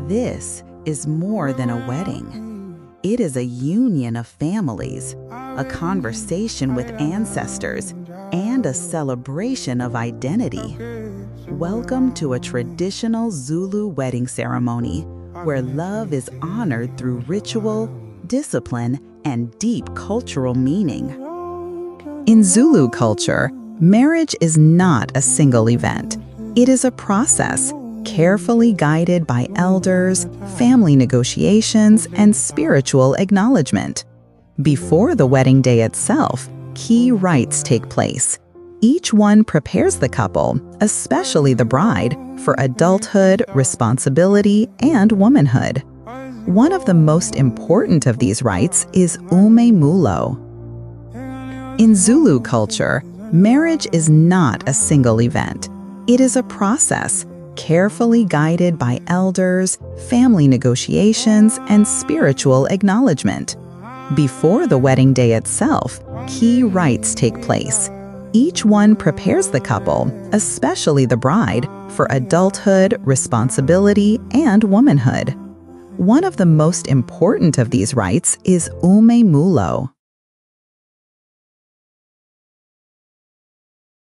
This is more than a wedding. It is a union of families, a conversation with ancestors, and a celebration of identity. Welcome to a traditional Zulu wedding ceremony where love is honored through ritual, discipline, and deep cultural meaning. In Zulu culture, marriage is not a single event. It is a process, carefully guided by elders, family negotiations, and spiritual acknowledgement. Before the wedding day itself, key rites take place. Each one prepares the couple, especially the bride, for adulthood, responsibility, and womanhood. One of the most important of these rites is umemulo. In Zulu culture, marriage is not a single event. It is a process, carefully guided by elders, family negotiations, and spiritual acknowledgement. Before the wedding day itself, key rites take place. Each one prepares the couple, especially the bride, for adulthood, responsibility, and womanhood. One of the most important of these rites is umemulo.